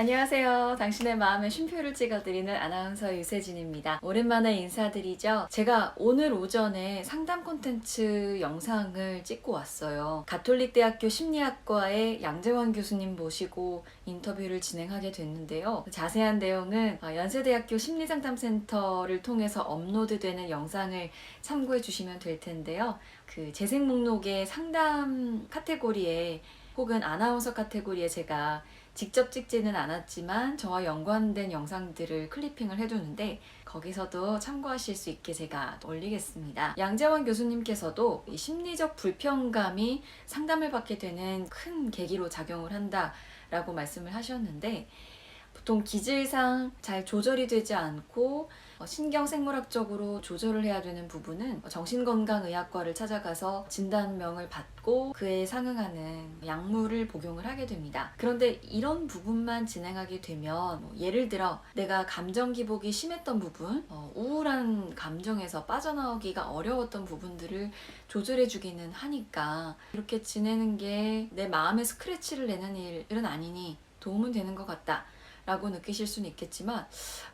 안녕하세요. 당신의 마음에 쉼표를 찍어드리는 아나운서 유세진입니다. 오랜만에 인사드리죠. 제가 오늘 오전에 상담 콘텐츠 영상을 찍고 왔어요. 가톨릭대학교 심리학과의 양재원 교수님 모시고 인터뷰를 진행하게 됐는데요. 자세한 내용은 연세대학교 심리상담센터를 통해서 업로드되는 영상을 참고해 주시면 될 텐데요. 그 재생 목록의 상담 카테고리에 혹은 아나운서 카테고리에 제가 직접 찍지는 않았지만 저와 연관된 영상들을 클리핑을 해두는데 거기서도 참고하실 수 있게 제가 올리겠습니다. 양재원 교수님께서도 이 심리적 불편감이 상담을 받게 되는 큰 계기로 작용을 한다라고 말씀을 하셨는데, 보통 기질상 잘 조절이 되지 않고 신경생물학적으로 조절을 해야 되는 부분은 정신건강의학과를 찾아가서 진단명을 받고 그에 상응하는 약물을 복용을 하게 됩니다. 그런데 이런 부분만 진행하게 되면 예를 들어 내가 감정 기복이 심했던 부분, 우울한 감정에서 빠져나오기가 어려웠던 부분들을 조절해 주기는 하니까 이렇게 지내는 게 내 마음에 스크래치를 내는 일은 아니니 도움은 되는 것 같다 라고 느끼실 수는 있겠지만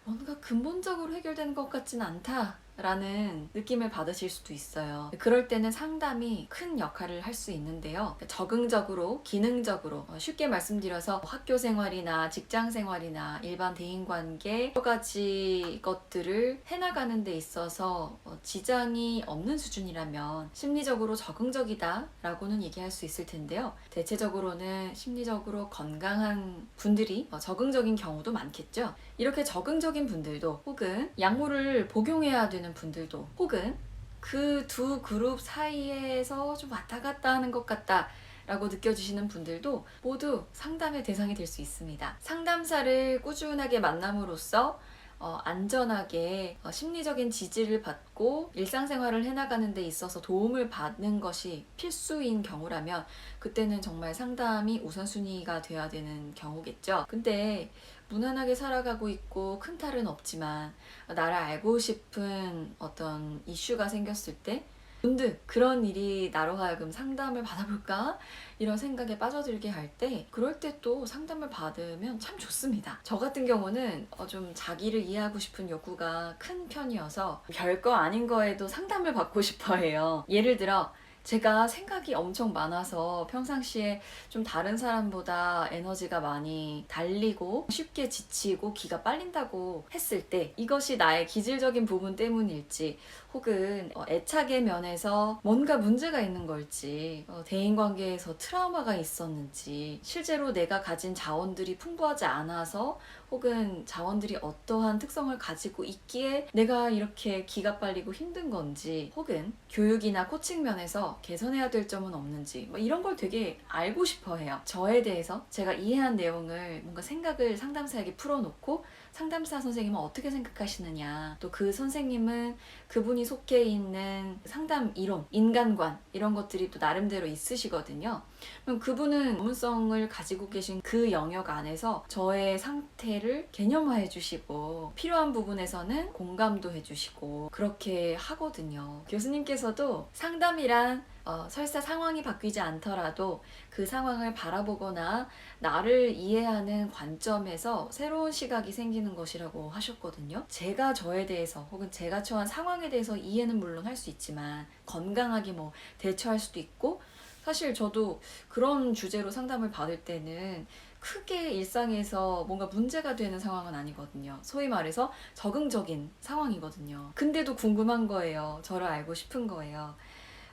뭔가 근본적으로 해결되는 것 같진 않다 라는 느낌을 받으실 수도 있어요. 그럴 때는 상담이 큰 역할을 할 수 있는데요. 적응적으로, 기능적으로 쉽게 말씀드려서 학교 생활이나 직장 생활이나 일반 대인관계 여러 가지 것들을 해나가는 데 있어서 지장이 없는 수준이라면 심리적으로 적응적이다 라고는 얘기할 수 있을 텐데요. 대체적으로는 심리적으로 건강한 분들이 적응적인 경우도 많겠죠. 이렇게 적응적인 분들도 혹은 약물을 복용해야 되는 분들도 혹은 그 두 그룹 사이에서 좀 왔다 갔다 하는 것 같다 라고 느껴지시는 분들도 모두 상담의 대상이 될 수 있습니다. 상담사를 꾸준하게 만남으로써 안전하게 심리적인 지지를 받고 일상생활을 해나가는 데 있어서 도움을 받는 것이 필수인 경우라면 그때는 정말 상담이 우선순위가 돼야 되는 경우겠죠. 근데 무난하게 살아가고 있고 큰 탈은 없지만 나를 알고 싶은 어떤 이슈가 생겼을 때 문득 그런 일이 나로 하여금 상담을 받아볼까? 이런 생각에 빠져들게 할 때 그럴 때 또 상담을 받으면 참 좋습니다. 저 같은 경우는 좀 자기를 이해하고 싶은 욕구가 큰 편이어서 별거 아닌 거에도 상담을 받고 싶어 해요. 예를 들어 제가 생각이 엄청 많아서 평상시에 좀 다른 사람보다 에너지가 많이 달리고 쉽게 지치고 기가 빨린다고 했을 때 이것이 나의 기질적인 부분 때문일지 혹은 애착의 면에서 뭔가 문제가 있는 걸지 대인관계에서 트라우마가 있었는지 실제로 내가 가진 자원들이 풍부하지 않아서 혹은 자원들이 어떠한 특성을 가지고 있기에 내가 이렇게 기가 빨리고 힘든 건지 혹은 교육이나 코칭 면에서 개선해야 될 점은 없는지 이런 걸 되게 알고 싶어 해요. 저에 대해서 제가 이해한 내용을 뭔가 생각을 상담사에게 풀어놓고 상담사 선생님은 어떻게 생각하시느냐, 또 그 선생님은 그분이 속해 있는 상담 이론, 인간관 이런 것들이 또 나름대로 있으시거든요. 그럼 그분은 전문성을 가지고 계신 그 영역 안에서 저의 상태를 개념화해 주시고 필요한 부분에서는 공감도 해주시고 그렇게 하거든요. 교수님께서도 상담이란 설사 상황이 바뀌지 않더라도 그 상황을 바라보거나 나를 이해하는 관점에서 새로운 시각이 생기는 것이라고 하셨거든요. 제가 저에 대해서 혹은 제가 처한 상황에 대해서 이해는 물론 할 수 있지만 건강하게 대처할 수도 있고, 사실 저도 그런 주제로 상담을 받을 때는 크게 일상에서 뭔가 문제가 되는 상황은 아니거든요. 소위 말해서 적응적인 상황이거든요. 근데도 궁금한 거예요. 저를 알고 싶은 거예요.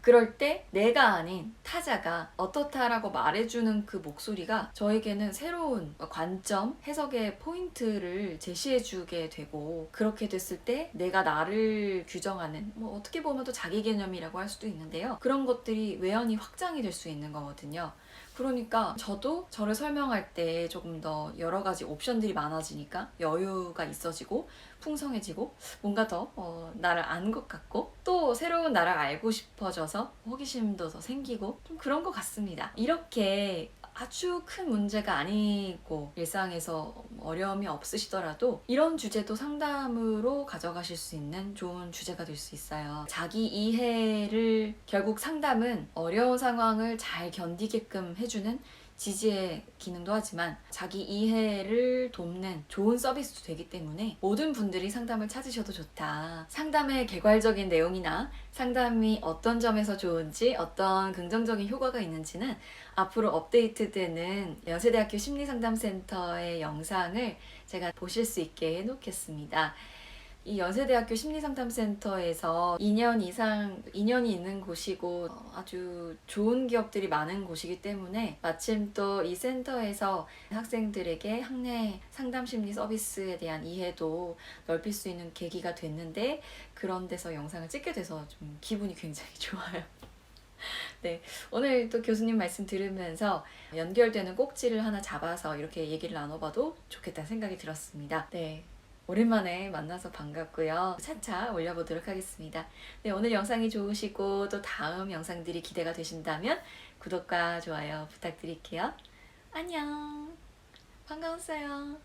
그럴 때 내가 아닌 타자가 어떻다라고 말해주는 그 목소리가 저에게는 새로운 관점, 해석의 포인트를 제시해주게 되고, 그렇게 됐을 때 내가 나를 규정하는 어떻게 보면 또 자기 개념이라고 할 수도 있는데요. 그런 것들이 외연히 확장이 될 수 있는 거거든요. 그러니까 저도 저를 설명할 때 조금 더 여러 가지 옵션들이 많아지니까 여유가 있어지고 풍성해지고 뭔가 더 나를 아는 것 같고 또 새로운 나를 알고 싶어져서 호기심도 더 생기고 좀 그런 것 같습니다. 이렇게 아주 큰 문제가 아니고 일상에서 어려움이 없으시더라도 이런 주제도 상담으로 가져가실 수 있는 좋은 주제가 될 수 있어요. 자기 이해를 결국 상담은 어려운 상황을 잘 견디게끔 해주는 지지의 기능도 하지만 자기 이해를 돕는 좋은 서비스도 되기 때문에 모든 분들이 상담을 찾으셔도 좋다. 상담의 개괄적인 내용이나 상담이 어떤 점에서 좋은지, 어떤 긍정적인 효과가 있는지는 앞으로 업데이트되는 연세대학교 심리상담센터의 영상을 제가 보실 수 있게 해놓겠습니다. 이 연세대학교 심리상담센터에서 2년 이상, 2년이 있는 곳이고 아주 좋은 기업들이 많은 곳이기 때문에 마침 또 이 센터에서 학생들에게 학내 상담심리 서비스에 대한 이해도 넓힐 수 있는 계기가 됐는데 그런 데서 영상을 찍게 돼서 좀 기분이 굉장히 좋아요. 네, 오늘 또 교수님 말씀 들으면서 연결되는 꼭지를 하나 잡아서 이렇게 얘기를 나눠봐도 좋겠다는 생각이 들었습니다. 네. 오랜만에 만나서 반갑고요. 차차 올려보도록 하겠습니다. 네, 오늘 영상이 좋으시고 또 다음 영상들이 기대가 되신다면 구독과 좋아요 부탁드릴게요. 안녕. 반가웠어요.